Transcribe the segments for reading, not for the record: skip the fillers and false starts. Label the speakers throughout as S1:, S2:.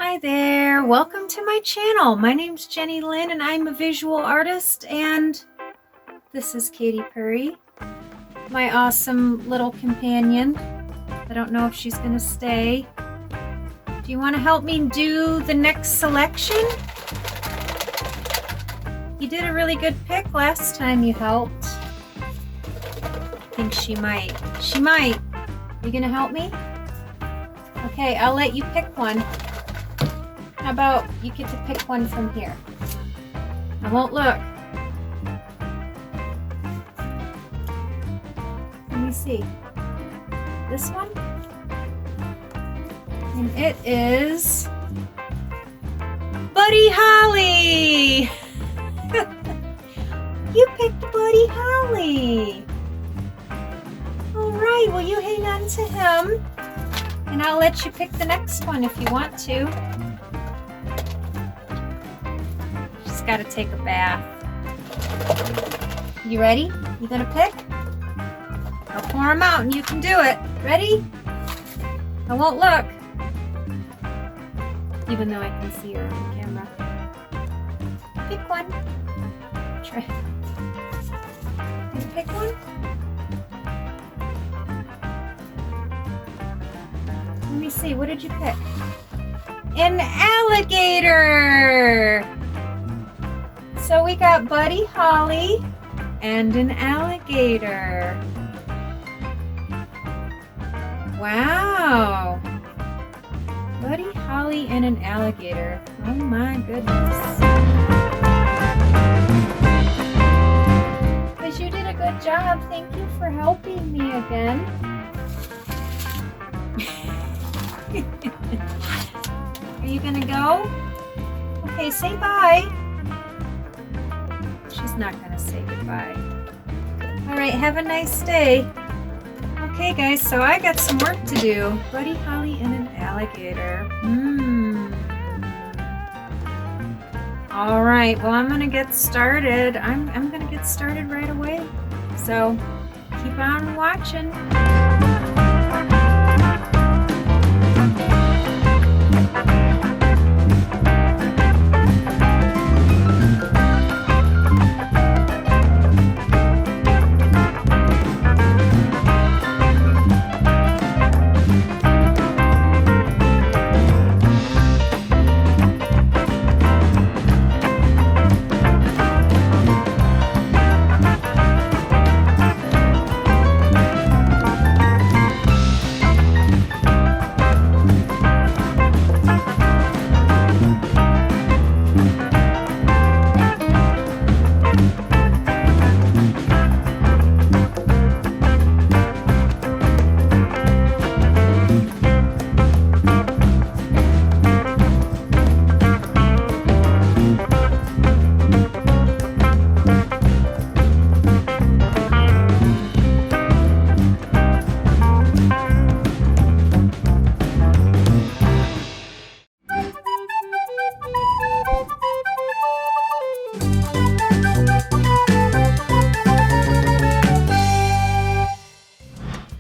S1: Hi there, welcome to my channel. My name's Jenny Lynn and I'm a visual artist, and this is Katy Perry, my awesome little companion. I don't know if she's gonna stay. Do you want to help me do the next selection? You did a really good pick last time you helped. I think she might. She might. You gonna help me? Okay, I'll let you pick one. How about you get to pick one from here? I won't look. Let me see. This one? And it is Buddy Holly! You picked Buddy Holly! Alright, well you hang on to him. And I'll let you pick the next one if you want to. She's got to take a bath. You ready? You gonna pick? I'll pour them out and you can do it. Ready? I won't look. Even though I can see her on camera. Pick one. Try. You pick one? Let me see, what did you pick? An alligator! So we got Buddy Holly and an alligator. Wow! Buddy Holly and an alligator. Oh my goodness. Because you did a good job. Thank you for helping me again. Are you gonna go? Okay, say bye. She's not gonna say goodbye. Alright, have a nice day. Okay guys, so I got some work to do. Buddy Holly and an alligator. Alright, well I'm gonna get started. I'm gonna get started right away. So keep on watching.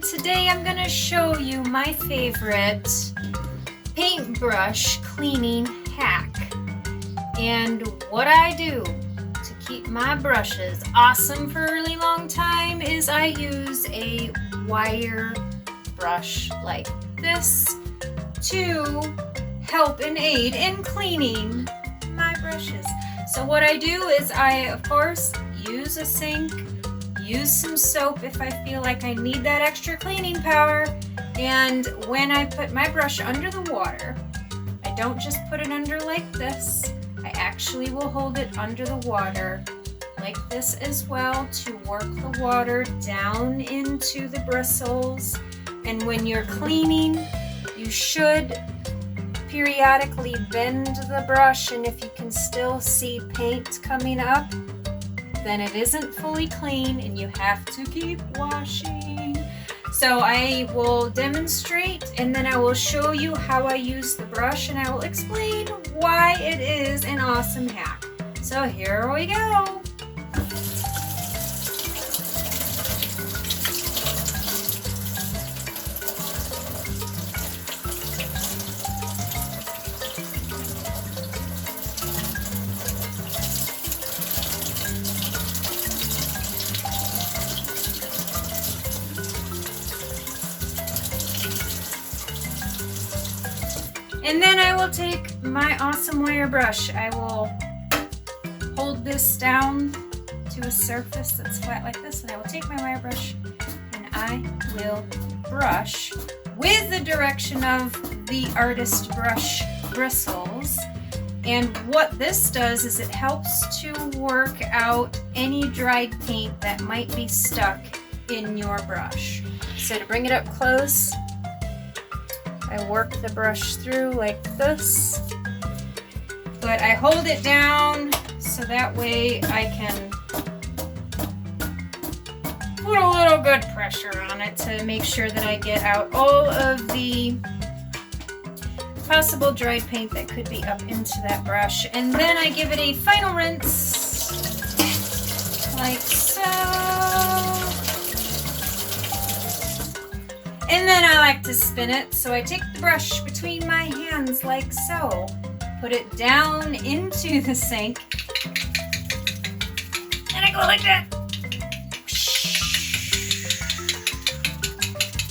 S1: Today I'm going to show you my favorite paintbrush cleaning hack and what I do to keep my brushes awesome for a really long time is I use a wire brush like this to help and aid in cleaning my brushes. So what I do is I of course use a sink, use some soap if I feel like I need that extra cleaning power, and when I put my brush under the water, I don't just put it under like this, I actually will hold it under the water like this as well to work the water down into the bristles. And when you're cleaning, you should periodically bend the brush, and if you can still see paint coming up, then it isn't fully clean and you have to keep washing. So I will demonstrate and then I will show you how I use the brush and I will explain why it is an awesome hack. So here we go. And then I will take my awesome wire brush. I will hold this down to a surface that's flat like this, and I will take my wire brush and I will brush with the direction of the artist brush bristles. And what this does is it helps to work out any dried paint that might be stuck in your brush. So to bring it up close, I work the brush through like this, but I hold it down so that way I can put a little good pressure on it to make sure that I get out all of the possible dried paint that could be up into that brush. And then I give it a final rinse, like so. And then I like to spin it, so I take the brush between my hands like so, put it down into the sink, and I go like that.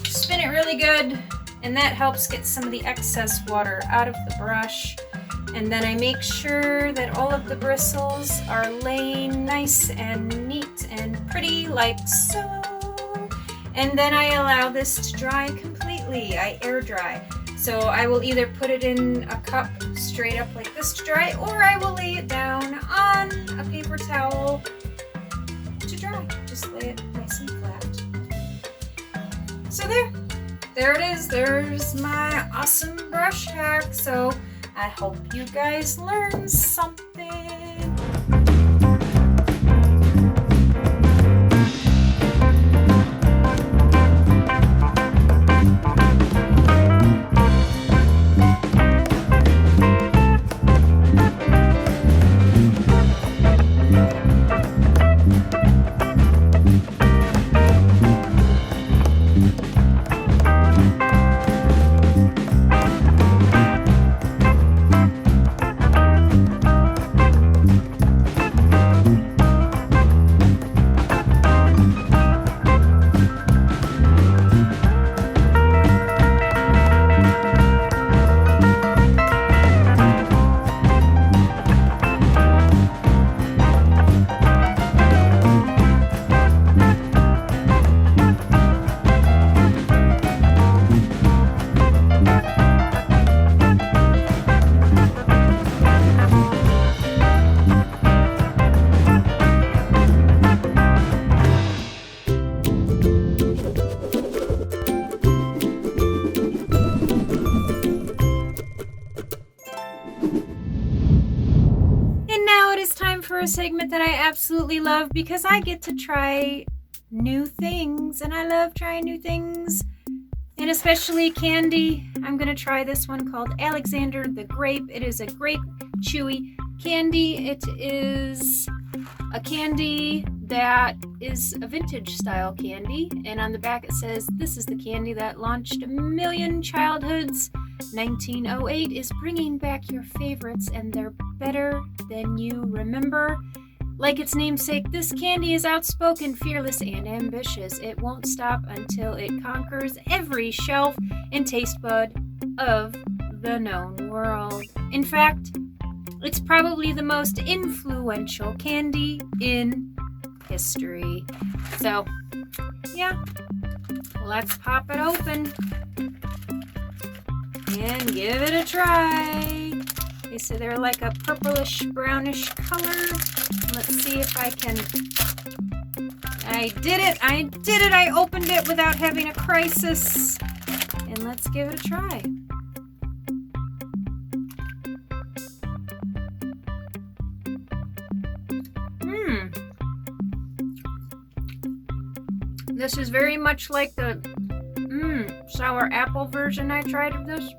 S1: Spin it really good, and that helps get some of the excess water out of the brush. And then I make sure that all of the bristles are laying nice and neat and pretty like so. And then I allow this to dry completely. I air dry. So I will either put it in a cup straight up like this to dry, or I will lay it down on a paper towel to dry. Just lay it nice and flat. So there it is. There's my awesome brush hack. So I hope you guys learned something. A segment that I absolutely love because I get to try new things, and I love trying new things, and especially candy. I'm gonna try this one called Alexander the Grape. It is a grape chewy candy. It is a candy that is a vintage style candy, and on the back it says, "This is the candy that launched a million childhoods. 1908 is bringing back your favorites, and they're better than you remember." Like its namesake, this candy is outspoken, fearless, and ambitious. It won't stop until it conquers every shelf and taste bud of the known world. In fact, it's probably the most influential candy in history. So, yeah, let's pop it open and give it a try. Okay, so they're like a purplish brownish color. Let's see if I can. I did it. I opened it without having a crisis. And let's give it a try. This is very much like the sour apple version I tried of this.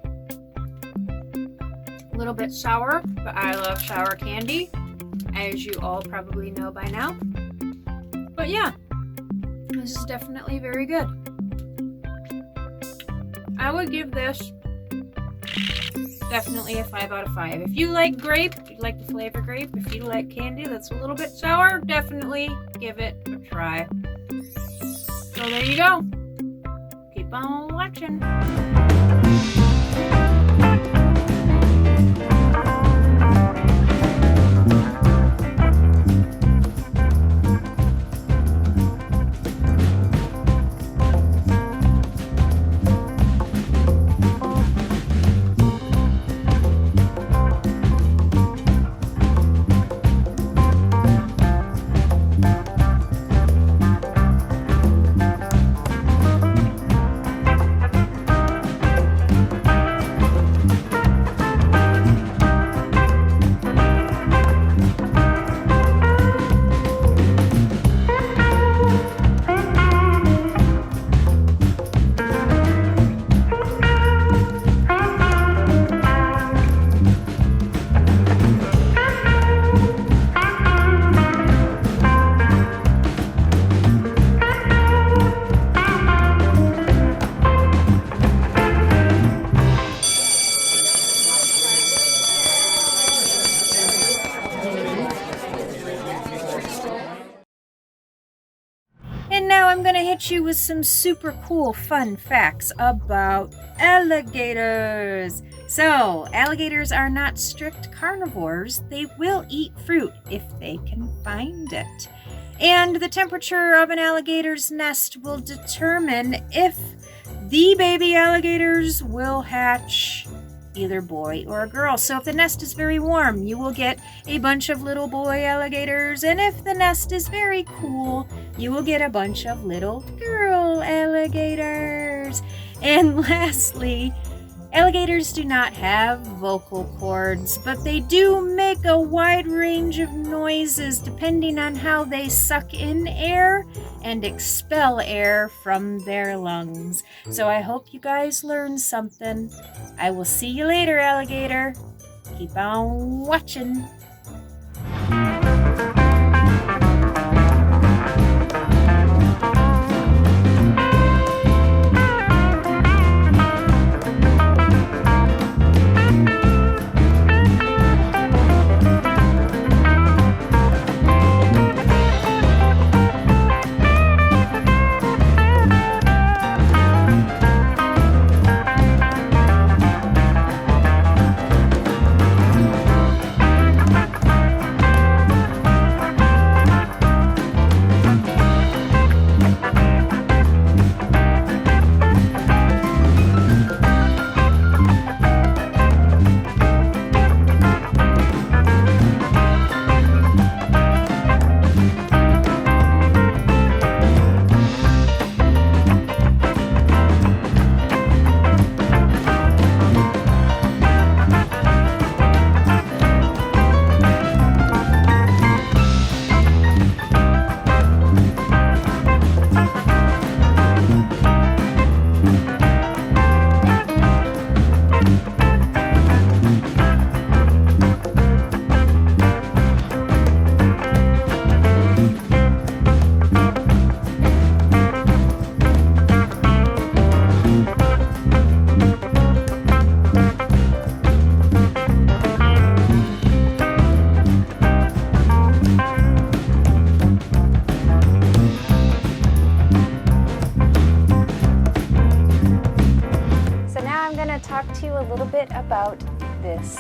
S1: A little bit sour, but I love sour candy, as you all probably know by now. But yeah, this is definitely very good. I would give this definitely a 5 out of 5. If you like grape, if you like the flavor grape, if you like candy that's a little bit sour, definitely give it a try. So there you go. Keep on watching. at you with some super cool fun facts about alligators. So, alligators are not strict carnivores. They will eat fruit if they can find it. And the temperature of an alligator's nest will determine if the baby alligators will hatch either boy or a girl. So if the nest is very warm, you will get a bunch of little boy alligators. And if the nest is very cool, you will get a bunch of little girl alligators. And lastly, alligators do not have vocal cords, but they do make a wide range of noises depending on how they suck in air and expel air from their lungs. So I hope you guys learned something. I will see you later, alligator. Keep on watching. A little bit about this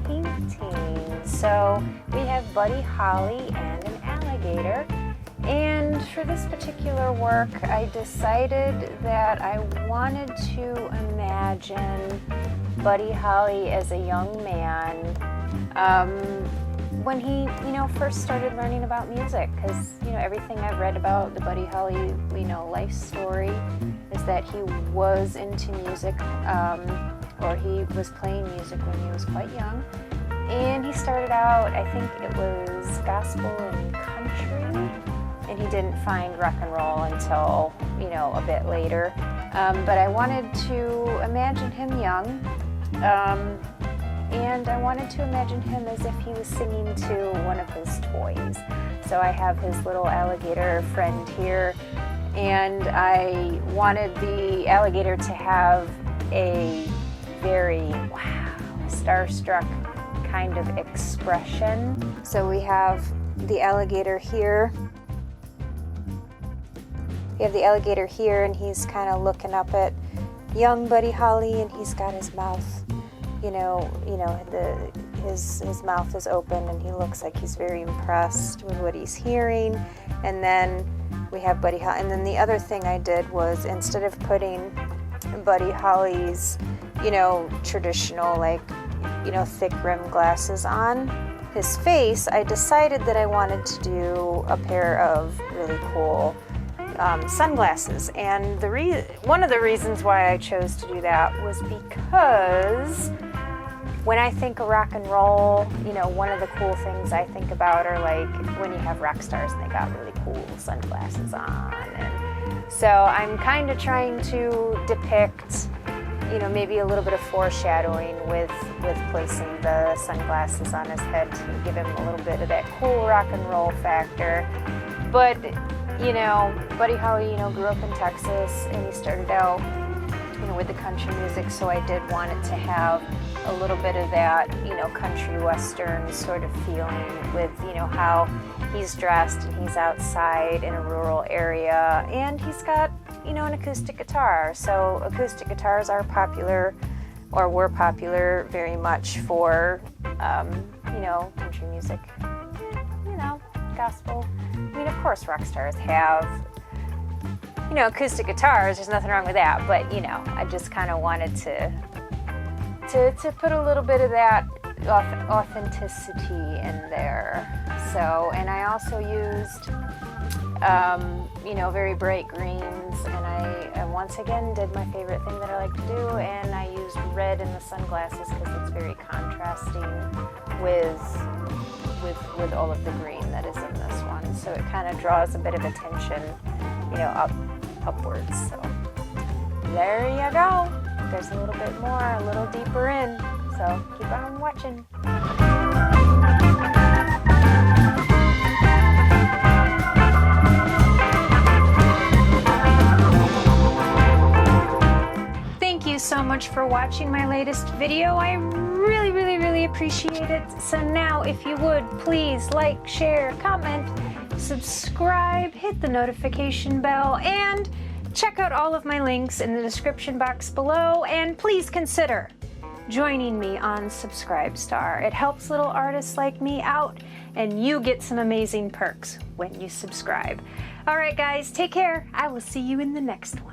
S1: painting. So we have Buddy Holly and an alligator, and for this particular work I decided that I wanted to imagine Buddy Holly as a young man when he first started learning about music, because everything I've read about the Buddy Holly life story is that he was into music, or he was playing music when he was quite young. And he started out, I think it was gospel and country, and he didn't find rock and roll until, a bit later. But I wanted to imagine him young, and I wanted to imagine him as if he was singing to one of his toys. So I have his little alligator friend here, and I wanted the alligator to have a very starstruck kind of expression. So we have the alligator here. We have the alligator here, and he's kind of looking up at young Buddy Holly, and he's got his mouth, his mouth is open, and he looks like he's very impressed with what he's hearing. And then we have Buddy Holly. And then the other thing I did was, instead of putting Buddy Holly's traditional thick rim glasses on his face, I decided that I wanted to do a pair of really cool sunglasses. And one of the reasons why I chose to do that was because when I think of rock and roll, one of the cool things I think about are like when you have rock stars and they got really cool sunglasses on. And so I'm kind of trying to depict maybe a little bit of foreshadowing with placing the sunglasses on his head to give him a little bit of that cool rock and roll factor. But, Buddy Holly, grew up in Texas, and he started out, with the country music, so I did want it to have
S2: a little bit of that, you know, country western sort of feeling with, you know, how he's dressed and he's outside in a rural area, and he's got, you know, an acoustic guitar. So acoustic guitars are popular, or were popular very much for, you know, country music, you know, gospel. I mean, of course rock stars have, you know, acoustic guitars, there's nothing wrong with that, but, you know, I just kind of wanted to put a little bit of that authenticity in there. So, and I also used, you know, very bright greens, and I once again did my favorite thing that I like to do, and I used red in the sunglasses because it's very contrasting with all of the green that is in this one. So it kind of draws a bit of attention, you know, upwards. So there you go. There's a little bit more, a little deeper in. So keep on watching. Thank you so much for watching my latest video. I really appreciate it. So now, if you would, please like, share, comment, subscribe, hit the notification bell, and check out all of my links in the description box below, and please consider joining me on Subscribestar. It helps little artists like me out, and you get some amazing perks when you subscribe. All right, guys, take care. I will see you in the next one.